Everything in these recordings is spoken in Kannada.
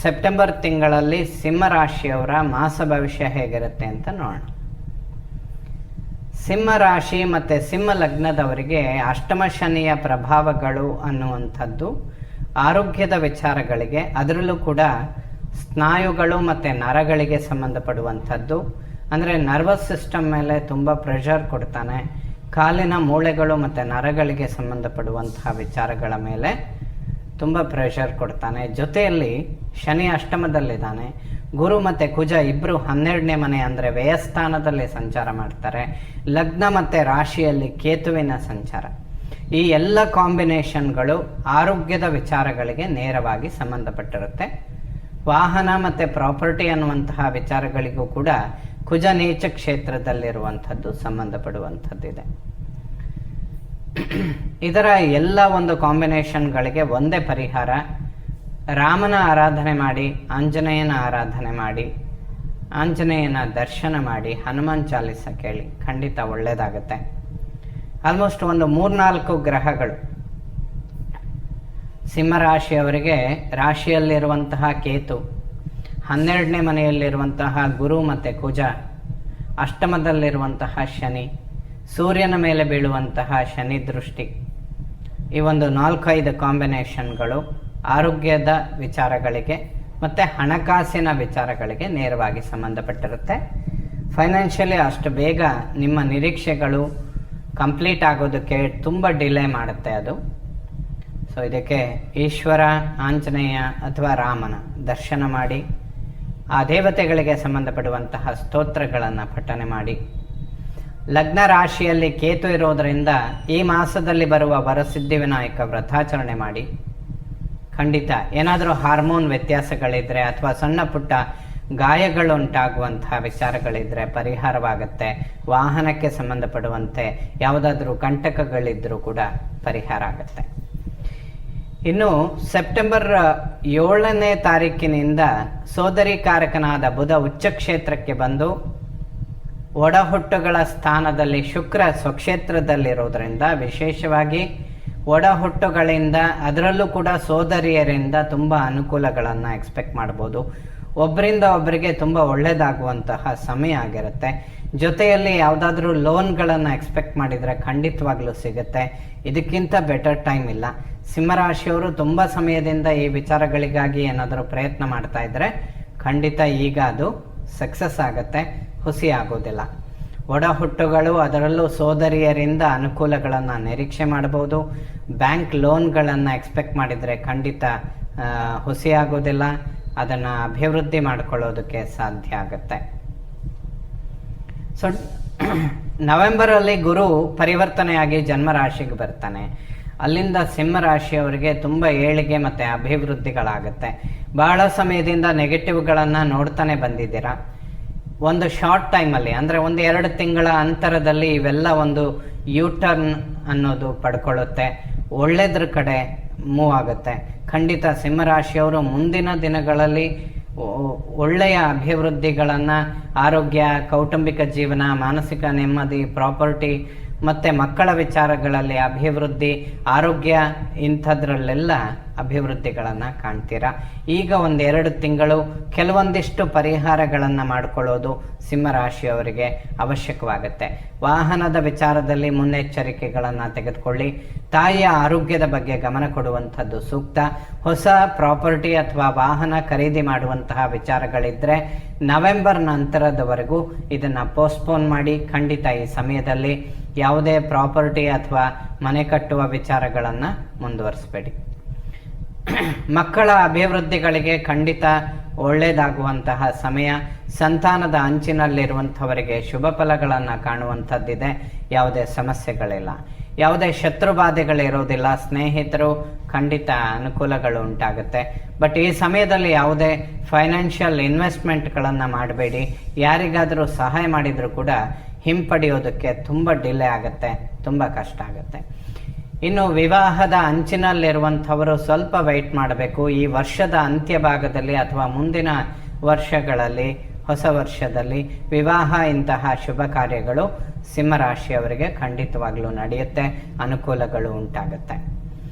ಸೆಪ್ಟೆಂಬರ್ ತಿಂಗಳಲ್ಲಿ ಸಿಂಹ ರಾಶಿಯವರ ಮಾಸ ಭವಿಷ್ಯ ಹೇಗಿರುತ್ತೆ ಅಂತ ನೋಡೋಣ. ಸಿಂಹ ರಾಶಿ ಮತ್ತು ಸಿಂಹ ಲಗ್ನದವರಿಗೆ ಅಷ್ಟಮ ಶನಿಯ ಪ್ರಭಾವಗಳು ಅನ್ನುವಂಥದ್ದು ಆರೋಗ್ಯದ ವಿಚಾರಗಳಿಗೆ, ಅದರಲ್ಲೂ ಕೂಡ ಸ್ನಾಯುಗಳು ಮತ್ತು ನರಗಳಿಗೆ ಸಂಬಂಧಪಡುವಂಥದ್ದು. ಅಂದರೆ ನರ್ವಸ್ ಸಿಸ್ಟಮ್ ಮೇಲೆ ತುಂಬ ಪ್ರೆಷರ್ ಕೊಡ್ತಾನೆ. ಕಾಲಿನ ಮೂಳೆಗಳು ಮತ್ತು ನರಗಳಿಗೆ ಸಂಬಂಧಪಡುವಂತಹ ವಿಚಾರಗಳ ಮೇಲೆ ತುಂಬ ಪ್ರೆಷರ್ ಕೊಡ್ತಾನೆ. ಜೊತೆಯಲ್ಲಿ ಶನಿ ಅಷ್ಟಮದಲ್ಲಿದ್ದಾನೆ. ಗುರು ಮತ್ತು ಕುಜ ಇಬ್ಬರು 12ನೇ ಮನೆ ಅಂದರೆ ವ್ಯಯಸ್ಥಾನದಲ್ಲಿ ಸಂಚಾರ ಮಾಡ್ತಾರೆ. ಲಗ್ನ ಮತ್ತು ರಾಶಿಯಲ್ಲಿ ಕೇತುವಿನ ಸಂಚಾರ. ಈ ಎಲ್ಲ ಕಾಂಬಿನೇಷನ್ಗಳು ಆರೋಗ್ಯದ ವಿಚಾರಗಳಿಗೆ ನೇರವಾಗಿ ಸಂಬಂಧಪಟ್ಟಿರುತ್ತೆ. ವಾಹನ ಮತ್ತು ಪ್ರಾಪರ್ಟಿ ಅನ್ನುವಂತಹ ವಿಚಾರಗಳಿಗೂ ಕೂಡ ಕುಜ ನೀಚ ಕ್ಷೇತ್ರದಲ್ಲಿರುವಂಥದ್ದು ಸಂಬಂಧಪಡುವಂಥದ್ದಿದೆ. ಇದರ ಎಲ್ಲ ಒಂದು ಕಾಂಬಿನೇಷನ್ಗಳಿಗೆ ಒಂದೇ ಪರಿಹಾರ: ರಾಮನ ಆರಾಧನೆ ಮಾಡಿ, ಆಂಜನೇಯನ ಆರಾಧನೆ ಮಾಡಿ, ಆಂಜನೇಯನ ದರ್ಶನ ಮಾಡಿ, ಹನುಮಾನ್ ಚಾಲಿಸ ಕೇಳಿ, ಖಂಡಿತ ಒಳ್ಳೆಯದಾಗುತ್ತೆ. ಆಲ್ಮೋಸ್ಟ್ ಒಂದು 3-4 ಗ್ರಹಗಳು ಸಿಂಹರಾಶಿಯವರಿಗೆ ರಾಶಿಯಲ್ಲಿರುವಂತಹ ಕೇತು, 12ನೇ ಮನೆಯಲ್ಲಿರುವಂತಹ ಗುರು ಮತ್ತು ಕುಜ, ಅಷ್ಟಮದಲ್ಲಿರುವಂತಹ ಶನಿ, ಸೂರ್ಯನ ಮೇಲೆ ಬೀಳುವಂತಹ ಶನಿ ದೃಷ್ಟಿ, ಈ ಒಂದು 4-5 ಕಾಂಬಿನೇಷನ್ಗಳು ಆರೋಗ್ಯದ ವಿಚಾರಗಳಿಗೆ ಮತ್ತು ಹಣಕಾಸಿನ ವಿಚಾರಗಳಿಗೆ ನೇರವಾಗಿ ಸಂಬಂಧಪಟ್ಟಿರುತ್ತೆ. ಫೈನಾನ್ಷಿಯಲಿ ಅಷ್ಟು ಬೇಗ ನಿಮ್ಮ ನಿರೀಕ್ಷೆಗಳು ಕಂಪ್ಲೀಟ್ ಆಗೋದಕ್ಕೆ ತುಂಬ ಡಿಲೇ ಮಾಡುತ್ತೆ ಅದು. ಸೊ ಇದಕ್ಕೆ ಈಶ್ವರ, ಆಂಜನೇಯ ಅಥವಾ ರಾಮನ ದರ್ಶನ ಮಾಡಿ, ಆ ದೇವತೆಗಳಿಗೆ ಸಂಬಂಧಪಡುವಂತಹ ಸ್ತೋತ್ರಗಳನ್ನು ಪಠನೆ ಮಾಡಿ. ಲಗ್ನ ರಾಶಿಯಲ್ಲಿ ಕೇತು ಇರೋದರಿಂದ ಈ ಮಾಸದಲ್ಲಿ ಬರುವ ವರಸಿದ್ಧಿ ವಿನಾಯಕ ವ್ರತಾಚರಣೆ ಮಾಡಿ. ಖಂಡಿತ ಏನಾದರೂ ಹಾರ್ಮೋನ್ ವ್ಯತ್ಯಾಸಗಳಿದ್ರೆ ಅಥವಾ ಸಣ್ಣ ಪುಟ್ಟ ಗಾಯಗಳುಂಟಾಗುವಂತಹ ವಿಚಾರಗಳಿದ್ರೆ ಪರಿಹಾರವಾಗುತ್ತೆ. ವಾಹನಕ್ಕೆ ಸಂಬಂಧಪಡುವಂತೆ ಯಾವುದಾದ್ರೂ ಕಂಟಕಗಳಿದ್ರೂ ಕೂಡ ಪರಿಹಾರ ಆಗುತ್ತೆ. ಇನ್ನು ಸೆಪ್ಟೆಂಬರ್ 7ನೇ ತಾರೀಕಿನಿಂದ ಸೋದರಿಕಾರಕನಾದ ಬುಧ ಉಚ್ಚ ಕ್ಷೇತ್ರಕ್ಕೆ ಬಂದು ಒಡಹುಟ್ಟುಗಳ ಸ್ಥಾನದಲ್ಲಿ ಶುಕ್ರ ಸ್ವಕ್ಷೇತ್ರದಲ್ಲಿರೋದ್ರಿಂದ ವಿಶೇಷವಾಗಿ ಒಡಹುಟ್ಟುಗಳಿಂದ, ಅದರಲ್ಲೂ ಕೂಡ ಸೋದರಿಯರಿಂದ ತುಂಬ ಅನುಕೂಲಗಳನ್ನು ಎಕ್ಸ್ಪೆಕ್ಟ್ ಮಾಡ್ಬೋದು. ಒಬ್ಬರಿಂದ ಒಬ್ಬರಿಗೆ ತುಂಬ ಒಳ್ಳೆಯದಾಗುವಂತಹ ಸಮಯ ಆಗಿರುತ್ತೆ. ಜೊತೆಯಲ್ಲಿ ಯಾವುದಾದ್ರೂ ಲೋನ್ಗಳನ್ನು ಎಕ್ಸ್ಪೆಕ್ಟ್ ಮಾಡಿದರೆ ಖಂಡಿತವಾಗ್ಲೂ ಸಿಗುತ್ತೆ. ಇದಕ್ಕಿಂತ ಬೆಟರ್ ಟೈಮ್ ಇಲ್ಲ. ಸಿಂಹರಾಶಿಯವರು ತುಂಬ ಸಮಯದಿಂದ ಈ ವಿಚಾರಗಳಿಗಾಗಿ ಏನಾದರೂ ಪ್ರಯತ್ನ ಮಾಡ್ತಾ ಇದ್ದರೆ ಖಂಡಿತ ಈಗ ಅದು ಸಕ್ಸಸ್ ಆಗುತ್ತೆ, ಹುಸಿ ಆಗೋದಿಲ್ಲ. ಒಡಹುಟ್ಟುಗಳು, ಅದರಲ್ಲೂ ಸೋದರಿಯರಿಂದ ಅನುಕೂಲಗಳನ್ನು ನಿರೀಕ್ಷೆ ಮಾಡಬಹುದು. ಬ್ಯಾಂಕ್ ಲೋನ್ಗಳನ್ನು ಎಕ್ಸ್ಪೆಕ್ಟ್ ಮಾಡಿದರೆ ಖಂಡಿತ ಹುಸಿ ಆಗೋದಿಲ್ಲ, ಅದನ್ನು ಅಭಿವೃದ್ಧಿ ಮಾಡಿಕೊಳ್ಳೋದಕ್ಕೆ ಸಾಧ್ಯ ಆಗುತ್ತೆ. ಸೊ ನವೆಂಬರಲ್ಲಿ ಗುರು ಪರಿವರ್ತನೆಯಾಗಿ ಜನ್ಮರಾಶಿಗೆ ಬರ್ತಾನೆ. ಅಲ್ಲಿಂದ ಸಿಂಹರಾಶಿಯವರಿಗೆ ತುಂಬ ಏಳಿಗೆ ಮತ್ತು ಅಭಿವೃದ್ಧಿಗಳಾಗುತ್ತೆ. ಬಹಳ ಸಮಯದಿಂದ ನೆಗೆಟಿವ್ಗಳನ್ನು ನೋಡ್ತಾನೆ ಬಂದಿದ್ದೀರಾ. ಒಂದು ಶಾರ್ಟ್ ಟೈಮಲ್ಲಿ ಅಂದರೆ 1-2 ತಿಂಗಳ ಅಂತರದಲ್ಲಿ ಇವೆಲ್ಲ ಒಂದು ಯೂಟರ್ನ್ ಅನ್ನೋದು ಪಡ್ಕೊಳ್ಳುತ್ತೆ, ಒಳ್ಳೆಯದ್ರ ಕಡೆ ಮೂವ್ ಆಗುತ್ತೆ. ಖಂಡಿತ ಸಿಂಹರಾಶಿಯವರು ಮುಂದಿನ ದಿನಗಳಲ್ಲಿ ಒಳ್ಳೆಯ ಅಭಿವೃದ್ಧಿಗಳನ್ನು, ಆರೋಗ್ಯ, ಕೌಟುಂಬಿಕ ಜೀವನ, ಮಾನಸಿಕ ನೆಮ್ಮದಿ, ಪ್ರಾಪರ್ಟಿ ಮತ್ತು ಮಕ್ಕಳ ವಿಚಾರಗಳಲ್ಲಿ ಅಭಿವೃದ್ಧಿ, ಆರೋಗ್ಯ, ಇಂಥದ್ರಲ್ಲೆಲ್ಲ ಅಭಿವೃದ್ಧಿಗಳನ್ನು ಕಾಣ್ತೀರಾ. ಈಗ 1-2 ತಿಂಗಳು ಕೆಲವೊಂದಿಷ್ಟು ಪರಿಹಾರಗಳನ್ನು ಮಾಡಿಕೊಳ್ಳೋದು ಸಿಂಹರಾಶಿಯವರಿಗೆ ಅವಶ್ಯಕವಾಗುತ್ತೆ. ವಾಹನದ ವಿಚಾರದಲ್ಲಿ ಮುನ್ನೆಚ್ಚರಿಕೆಗಳನ್ನು ತೆಗೆದುಕೊಳ್ಳಿ. ತಾಯಿಯ ಆರೋಗ್ಯದ ಬಗ್ಗೆ ಗಮನ ಕೊಡುವಂಥದ್ದು ಸೂಕ್ತ. ಹೊಸ ಪ್ರಾಪರ್ಟಿ ಅಥವಾ ವಾಹನ ಖರೀದಿ ಮಾಡುವಂತಹ ವಿಚಾರಗಳಿದ್ದರೆ ನವೆಂಬರ್ ನಂತರದವರೆಗೂ ಇದನ್ನು ಪೋಸ್ಟ್ಪೋನ್ ಮಾಡಿ. ಖಂಡಿತ ಈ ಸಮಯದಲ್ಲಿ ಯಾವುದೇ ಪ್ರಾಪರ್ಟಿ ಅಥವಾ ಮನೆ ಕಟ್ಟುವ ವಿಚಾರಗಳನ್ನು ಮುಂದುವರಿಸಬೇಡಿ. ಮಕ್ಕಳ ಅಭಿವೃದ್ಧಿಗಳಿಗೆ ಖಂಡಿತ ಒಳ್ಳೆಯದಾಗುವಂತಹ ಸಮಯ. ಸಂತಾನದ ಅಂಚಿನಲ್ಲಿರುವಂಥವರಿಗೆ ಶುಭ ಫಲಗಳನ್ನು ಕಾಣುವಂಥದ್ದಿದೆ. ಯಾವುದೇ ಸಮಸ್ಯೆಗಳಿಲ್ಲ, ಯಾವುದೇ ಶತ್ರುಬಾಧೆಗಳಿರೋದಿಲ್ಲ. ಸ್ನೇಹಿತರು ಖಂಡಿತ ಅನುಕೂಲಗಳು ಉಂಟಾಗುತ್ತೆ. ಬಟ್ ಈ ಸಮಯದಲ್ಲಿ ಯಾವುದೇ ಫೈನಾನ್ಷಿಯಲ್ ಇನ್ವೆಸ್ಟ್ಮೆಂಟ್ಗಳನ್ನು ಮಾಡಬೇಡಿ. ಯಾರಿಗಾದರೂ ಸಹಾಯ ಮಾಡಿದರೂ ಕೂಡ ಹಿಂಪಡೆಯೋದಕ್ಕೆ ತುಂಬ ಡಿಲೇ ಆಗುತ್ತೆ, ತುಂಬ ಕಷ್ಟ ಆಗುತ್ತೆ. ಇನ್ನು ವಿವಾಹದ ಅಂಚಿನಲ್ಲಿರುವಂಥವರು ಸ್ವಲ್ಪ ವೆಯ್ಟ್ ಮಾಡಬೇಕು. ಈ ವರ್ಷದ ಅಂತ್ಯ ಭಾಗದಲ್ಲಿ ಅಥವಾ ಮುಂದಿನ ವರ್ಷಗಳಲ್ಲಿ, ಹೊಸ ವರ್ಷದಲ್ಲಿ ವಿವಾಹ ಇಂತಹ ಶುಭ ಕಾರ್ಯಗಳು ಸಿಂಹರಾಶಿಯವರಿಗೆ ಖಂಡಿತವಾಗ್ಲೂ ನಡೆಯುತ್ತೆ, ಅನುಕೂಲಗಳು ಉಂಟಾಗುತ್ತೆ.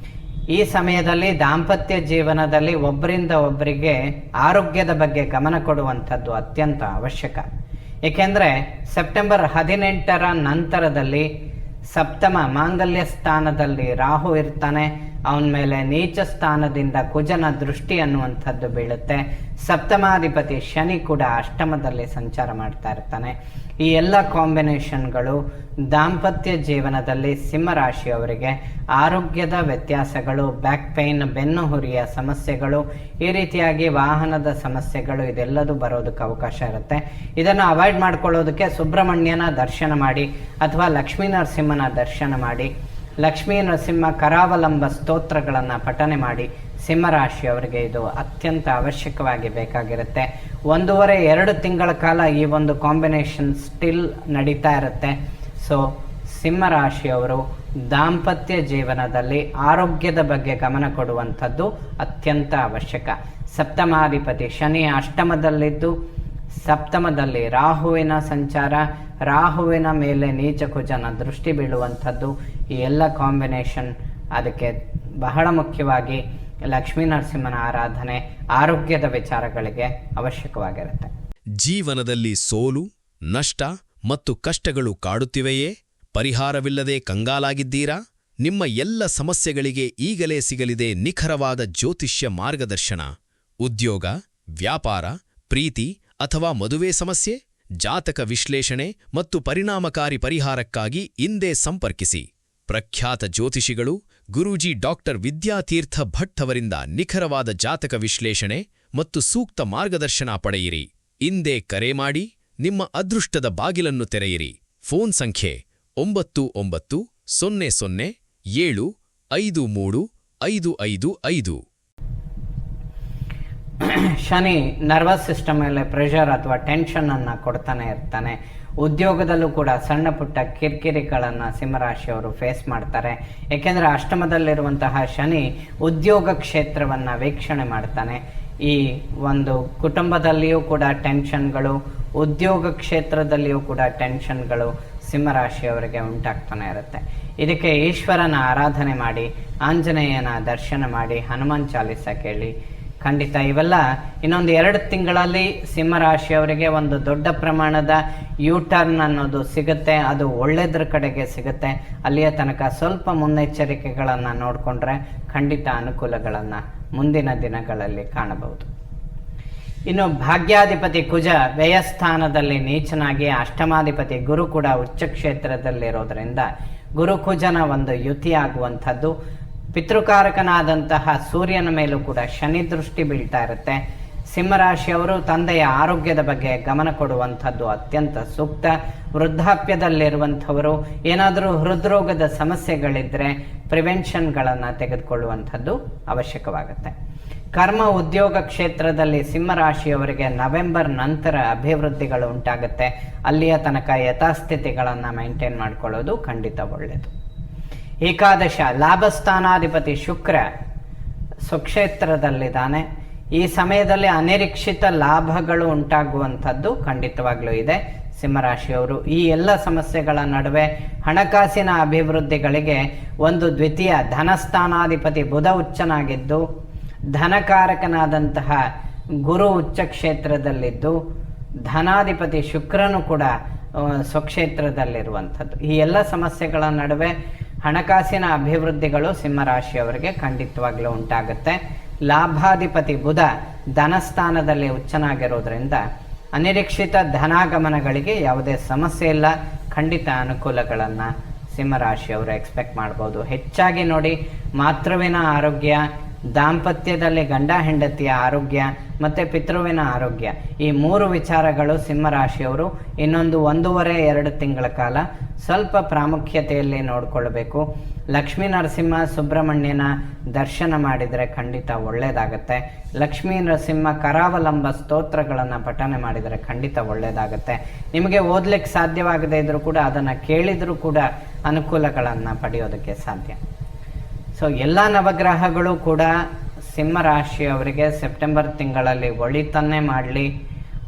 ಈ ಸಮಯದಲ್ಲಿ ದಾಂಪತ್ಯ ಜೀವನದಲ್ಲಿ ಒಬ್ಬರಿಂದ ಒಬ್ಬರಿಗೆ ಆರೋಗ್ಯದ ಬಗ್ಗೆ ಗಮನ ಕೊಡುವಂಥದ್ದು ಅತ್ಯಂತ ಅವಶ್ಯಕ. ಏಕೆಂದರೆ ಸೆಪ್ಟೆಂಬರ್ 18ರ ನಂತರದಲ್ಲಿ ಸಪ್ತಮ ಮಾಂಗಲ್ಯ ಸ್ಥಾನದಲ್ಲಿ ರಾಹು ಇರ್ತಾನೆ. ಅವನ ಮೇಲೆ ನೀಚ ಸ್ಥಾನದಿಂದ ಕುಜನ ದೃಷ್ಟಿ ಅನ್ನುವಂಥದ್ದು ಬೀಳುತ್ತೆ. ಸಪ್ತಮಾಧಿಪತಿ ಶನಿ ಕೂಡ ಅಷ್ಟಮದಲ್ಲಿ ಸಂಚಾರ ಮಾಡ್ತಾ ಇರ್ತಾನೆ. ಈ ಎಲ್ಲ ಕಾಂಬಿನೇಷನ್ಗಳು ದಾಂಪತ್ಯ ಜೀವನದಲ್ಲಿ ಸಿಂಹರಾಶಿಯವರಿಗೆ ಆರೋಗ್ಯದ ವ್ಯತ್ಯಾಸಗಳು, ಬ್ಯಾಕ್ ಪೇನ್, ಬೆನ್ನು ಹುರಿಯ ಸಮಸ್ಯೆಗಳು, ಈ ರೀತಿಯಾಗಿ ವಾಹನದ ಸಮಸ್ಯೆಗಳು, ಇದೆಲ್ಲದೂ ಬರೋದಕ್ಕೆ ಅವಕಾಶ ಇರುತ್ತೆ. ಇದನ್ನು ಅವಾಯ್ಡ್ ಮಾಡ್ಕೊಳ್ಳೋದಕ್ಕೆ ಸುಬ್ರಹ್ಮಣ್ಯನ ದರ್ಶನ ಮಾಡಿ ಅಥವಾ ಲಕ್ಷ್ಮೀ ನರಸಿಂಹನ ದರ್ಶನ ಮಾಡಿ, ಲಕ್ಷ್ಮೀ ನರಸಿಂಹ ಕರಾವಲಂಬ ಸ್ತೋತ್ರಗಳನ್ನು ಪಠನೆ ಮಾಡಿ ಸಿಂಹರಾಶಿಯವರಿಗೆ ಇದು ಅತ್ಯಂತ ಅವಶ್ಯಕವಾಗಿ ಬೇಕಾಗಿರುತ್ತೆ. 1.5-2 ತಿಂಗಳ ಕಾಲ ಈ ಒಂದು ಕಾಂಬಿನೇಷನ್ ಸ್ಟಿಲ್ ನಡೀತಾ ಇರುತ್ತೆ. ಸೊ ಸಿಂಹರಾಶಿಯವರು ದಾಂಪತ್ಯ ಜೀವನದಲ್ಲಿ ಆರೋಗ್ಯದ ಬಗ್ಗೆ ಗಮನ ಕೊಡುವಂಥದ್ದು ಅತ್ಯಂತ ಅವಶ್ಯಕ. ಸಪ್ತಮಾಧಿಪತಿ ಶನಿ ಅಷ್ಟಮದಲ್ಲಿದ್ದು ಸಪ್ತಮದಲ್ಲಿ ರಾಹುವಿನ ಸಂಚಾರ, ರಾಹುವಿನ ಮೇಲೆ ನೀಚ ಕುಜನ ದೃಷ್ಟಿ ಬೀಳುವಂಥದ್ದು, ಈ ಎಲ್ಲ ಕಾಂಬಿನೇಷನ್ ಅದಕ್ಕೆ ಬಹಳ ಮುಖ್ಯವಾಗಿ ಲಕ್ಷ್ಮೀ ನರಸಿಂಹನ ಆರಾಧನೆ ಆರೋಗ್ಯದ ವಿಚಾರಗಳಿಗೆ ಅವಶ್ಯಕವಾಗಿರುತ್ತೆ. ಜೀವನದಲ್ಲಿ ಸೋಲು, ನಷ್ಟ ಮತ್ತು ಕಷ್ಟಗಳು ಕಾಡುತ್ತಿವೆಯೇ? ಪರಿಹಾರವಿಲ್ಲದೆ ಕಂಗಾಲಾಗಿದ್ದೀರಾ? ನಿಮ್ಮ ಎಲ್ಲ ಸಮಸ್ಯೆಗಳಿಗೆ ಈಗಲೇ ಸಿಗಲಿದೆ ನಿಖರವಾದ ಜ್ಯೋತಿಷ್ಯ ಮಾರ್ಗದರ್ಶನ. ಉದ್ಯೋಗ, ವ್ಯಾಪಾರ, ಪ್ರೀತಿ ಅಥವಾ ಮದುವೆ ಸಮಸ್ಯೆ? ಜಾತಕ ವಿಶ್ಲೇಷಣೆ ಮತ್ತು ಪರಿಣಾಮಕಾರಿ ಪರಿಹಾರಕ್ಕಾಗಿ ಇಂದೇ ಸಂಪರ್ಕಿಸಿ. ಪ್ರಖ್ಯಾತ ಜ್ಯೋತಿಷಿಗಳು ಗುರೂಜಿ ಡಾಕ್ಟರ್ ವಿದ್ಯಾತೀರ್ಥ ಭಟ್ ಅವರಿಂದ ನಿಖರವಾದ ಜಾತಕ ವಿಶ್ಲೇಷಣೆ ಮತ್ತು ಸೂಕ್ತ ಮಾರ್ಗದರ್ಶನ ಪಡೆಯಿರಿ. ಇಂದೇ ಕರೆ ಮಾಡಿ ನಿಮ್ಮ ಅದೃಷ್ಟದ ಬಾಗಿಲನ್ನು ತೆರೆಯಿರಿ. ಫೋನ್ ಸಂಖ್ಯೆ 9900753555. ಶನಿ ನರ್ವಸ್ ಸಿಸ್ಟಮ್ ಮೇಲೆ ಪ್ರೆಷರ್ ಅಥವಾ ಟೆನ್ಷನ್ ಅನ್ನು ಕೊಡ್ತಾನೆ ಇರ್ತಾನೆ. ಉದ್ಯೋಗದಲ್ಲೂ ಕೂಡ ಸಣ್ಣ ಪುಟ್ಟ ಕಿರಿಕಿರಿಗಳನ್ನು ಸಿಂಹರಾಶಿಯವರು ಫೇಸ್ ಮಾಡ್ತಾರೆ. ಏಕೆಂದರೆ ಅಷ್ಟಮದಲ್ಲಿರುವಂತಹ ಶನಿ ಉದ್ಯೋಗ ಕ್ಷೇತ್ರವನ್ನು ವೀಕ್ಷಣೆ ಮಾಡ್ತಾನೆ. ಈ ಒಂದು ಕುಟುಂಬದಲ್ಲಿಯೂ ಕೂಡ ಟೆನ್ಷನ್ಗಳು, ಉದ್ಯೋಗ ಕ್ಷೇತ್ರದಲ್ಲಿಯೂ ಕೂಡ ಟೆನ್ಷನ್ಗಳು ಸಿಂಹರಾಶಿಯವರಿಗೆ ಉಂಟಾಗ್ತಾನೆ ಇರುತ್ತೆ. ಇದಕ್ಕೆ ಈಶ್ವರನ ಆರಾಧನೆ ಮಾಡಿ, ಆಂಜನೇಯನ ದರ್ಶನ ಮಾಡಿ, ಹನುಮಾನ್ ಚಾಲಿಸ ಕೇಳಿ. ಖಂಡಿತ ಇವೆಲ್ಲ ಇನ್ನೊಂದು 2 ತಿಂಗಳಲ್ಲಿ ಸಿಂಹರಾಶಿಯವರಿಗೆ ಒಂದು ದೊಡ್ಡ ಪ್ರಮಾಣದ ಯೂಟರ್ನ್ ಅನ್ನೋದು ಸಿಗುತ್ತೆ. ಅದು ಒಳ್ಳೆಯದ್ರ ಕಡೆಗೆ ಸಿಗುತ್ತೆ. ಅಲ್ಲಿಯ ತನಕ ಸ್ವಲ್ಪ ಮುನ್ನೆಚ್ಚರಿಕೆಗಳನ್ನು ನೋಡಿಕೊಂಡ್ರೆ ಖಂಡಿತ ಅನುಕೂಲಗಳನ್ನು ಮುಂದಿನ ದಿನಗಳಲ್ಲಿ ಕಾಣಬಹುದು. ಇನ್ನು ಭಾಗ್ಯಾಧಿಪತಿ ಕುಜ ವ್ಯಯಸ್ಥಾನದಲ್ಲಿ ನೀಚನಾಗಿ, ಅಷ್ಟಮಾಧಿಪತಿ ಗುರು ಕೂಡ ಉಚ್ಚ ಕ್ಷೇತ್ರದಲ್ಲಿರೋದ್ರಿಂದ ಗುರುಕುಜನ ಒಂದು ಯುತಿ ಆಗುವಂಥದ್ದು. ಪಿತೃಕಾರಕನಾದಂತಹ ಸೂರ್ಯನ ಮೇಲೂ ಕೂಡ ಶನಿ ದೃಷ್ಟಿ ಬೀಳ್ತಾ ಇರುತ್ತೆ. ಸಿಂಹರಾಶಿಯವರು ತಂದೆಯ ಆರೋಗ್ಯದ ಬಗ್ಗೆ ಗಮನ ಕೊಡುವಂಥದ್ದು ಅತ್ಯಂತ ಸೂಕ್ತ. ವೃದ್ಧಾಪ್ಯದಲ್ಲಿರುವಂಥವರು ಏನಾದರೂ ಹೃದ್ರೋಗದ ಸಮಸ್ಯೆಗಳಿದ್ದರೆ ಪ್ರಿವೆನ್ಷನ್ಗಳನ್ನು ತೆಗೆದುಕೊಳ್ಳುವಂಥದ್ದು ಅವಶ್ಯಕವಾಗುತ್ತೆ. ಕರ್ಮ ಉದ್ಯೋಗ ಕ್ಷೇತ್ರದಲ್ಲಿ ಸಿಂಹರಾಶಿಯವರಿಗೆ ನವೆಂಬರ್ ನಂತರ ಅಭಿವೃದ್ಧಿಗಳು ಉಂಟಾಗುತ್ತೆ. ಅಲ್ಲಿಯ ತನಕ ಯಥಾಸ್ಥಿತಿಗಳನ್ನು ಮೈಂಟೈನ್ ಮಾಡಿಕೊಳ್ಳೋದು ಖಂಡಿತ ಒಳ್ಳೆಯದು. ಏಕಾದಶ ಲಾಭಸ್ಥಾನಾಧಿಪತಿ ಶುಕ್ರ ಸ್ವಕ್ಷೇತ್ರದಲ್ಲಿದ್ದಾನೆ. ಈ ಸಮಯದಲ್ಲಿ ಅನಿರೀಕ್ಷಿತ ಲಾಭಗಳು ಉಂಟಾಗುವಂಥದ್ದು ಖಂಡಿತವಾಗ್ಲೂ ಇದೆ. ಸಿಂಹರಾಶಿಯವರು ಈ ಎಲ್ಲ ಸಮಸ್ಯೆಗಳ ನಡುವೆ ಹಣಕಾಸಿನ ಅಭಿವೃದ್ಧಿಗಳಿಗೆ ಒಂದು ದ್ವಿತೀಯ ಧನಸ್ಥಾನಾಧಿಪತಿ ಬುಧ ಉಚ್ಚನಾಗಿದ್ದು, ಧನಕಾರಕನಾದಂತಹ ಗುರು ಉಚ್ಚ ಕ್ಷೇತ್ರದಲ್ಲಿದ್ದು, ಧನಾಧಿಪತಿ ಶುಕ್ರನು ಕೂಡ ಸ್ವಕ್ಷೇತ್ರದಲ್ಲಿರುವಂಥದ್ದು. ಈ ಎಲ್ಲ ಸಮಸ್ಯೆಗಳ ನಡುವೆ ಹಣಕಾಸಿನ ಅಭಿವೃದ್ಧಿಗಳು ಸಿಂಹರಾಶಿಯವರಿಗೆ ಖಂಡಿತವಾಗ್ಲೂ ಉಂಟಾಗುತ್ತೆ. ಲಾಭಾಧಿಪತಿ ಬುಧ ಧನಸ್ಥಾನದಲ್ಲಿ ಉಚ್ಚನಾಗಿರೋದ್ರಿಂದ ಅನಿರೀಕ್ಷಿತ ಧನಾಗಮನಗಳಿಗೆ ಯಾವುದೇ ಸಮಸ್ಯೆ ಇಲ್ಲ. ಖಂಡಿತ ಅನುಕೂಲಗಳನ್ನು ಸಿಂಹರಾಶಿಯವರು ಎಕ್ಸ್ಪೆಕ್ಟ್ ಮಾಡ್ಬೋದು. ಹೆಚ್ಚಾಗಿ ನೋಡಿ, ಮಾತೃವಿನ ಆರೋಗ್ಯ, ದಾಂಪತ್ಯದಲ್ಲಿ ಗಂಡ ಹೆಂಡತಿಯ ಆರೋಗ್ಯ ಮತ್ತು ಪಿತೃವಿನ ಆರೋಗ್ಯ, ಈ 3 ವಿಚಾರಗಳು ಸಿಂಹರಾಶಿಯವರು ಇನ್ನೊಂದು 1.5-2 ತಿಂಗಳ ಕಾಲ ಸ್ವಲ್ಪ ಪ್ರಾಮುಖ್ಯತೆಯಲ್ಲಿ ನೋಡಿಕೊಳ್ಳಬೇಕು. ಲಕ್ಷ್ಮೀ ನರಸಿಂಹ ಸುಬ್ರಹ್ಮಣ್ಯನ ದರ್ಶನ ಮಾಡಿದರೆ ಖಂಡಿತ ಒಳ್ಳೆಯದಾಗತ್ತೆ. ಲಕ್ಷ್ಮೀ ನರಸಿಂಹ ಕರಾವಲಂಬ ಸ್ತೋತ್ರಗಳನ್ನು ಪಠನೆ ಮಾಡಿದರೆ ಖಂಡಿತ ಒಳ್ಳೆಯದಾಗತ್ತೆ. ನಿಮಗೆ ಓದಲಿಕ್ಕೆ ಸಾಧ್ಯವಾಗದೇ ಇದ್ರೂ ಕೂಡ ಅದನ್ನು ಕೇಳಿದರೂ ಕೂಡ ಅನುಕೂಲಗಳನ್ನು ಪಡೆಯೋದಕ್ಕೆ ಸಾಧ್ಯ. ಸೊ ಎಲ್ಲ ನವಗ್ರಹಗಳು ಕೂಡ ಸಿಂಹರಾಶಿಯವರಿಗೆ ಸೆಪ್ಟೆಂಬರ್ ತಿಂಗಳಲ್ಲಿ ಒಳಿತನ್ನೇ ಮಾಡಲಿ,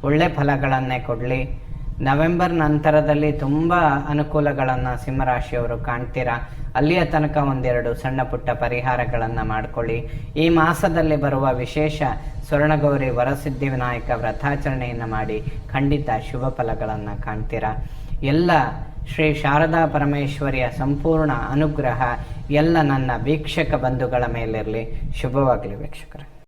ಒಳ್ಳೆ ಫಲಗಳನ್ನೇ ಕೊಡಲಿ. ನವೆಂಬರ್ ನಂತರದಲ್ಲಿ ತುಂಬ ಅನುಕೂಲಗಳನ್ನು ಸಿಂಹರಾಶಿಯವರು ಕಾಣ್ತೀರಾ. ಅಲ್ಲಿಯ ತನಕ ಒಂದೆರಡು ಸಣ್ಣ ಪುಟ್ಟ ಪರಿಹಾರಗಳನ್ನು ಮಾಡ್ಕೊಳ್ಳಿ. ಈ ಮಾಸದಲ್ಲಿ ಬರುವ ವಿಶೇಷ ಸ್ವರ್ಣಗೌರಿ ವರಸಿದ್ಧಿ ವಿನಾಯಕ ವ್ರತಾಚರಣೆಯನ್ನು ಮಾಡಿ ಖಂಡಿತ ಶುಭ ಫಲಗಳನ್ನು ಕಾಣ್ತೀರಾ. ಎಲ್ಲ ಶ್ರೀ ಶಾರದಾ ಪರಮೇಶ್ವರಿಯ ಸಂಪೂರ್ಣ ಅನುಗ್ರಹ ಎಲ್ಲ ನನ್ನ ವೀಕ್ಷಕ ಬಂಧುಗಳ ಮೇಲಿರಲಿ. ಶುಭವಾಗಲಿ ವೀಕ್ಷಕರೇ.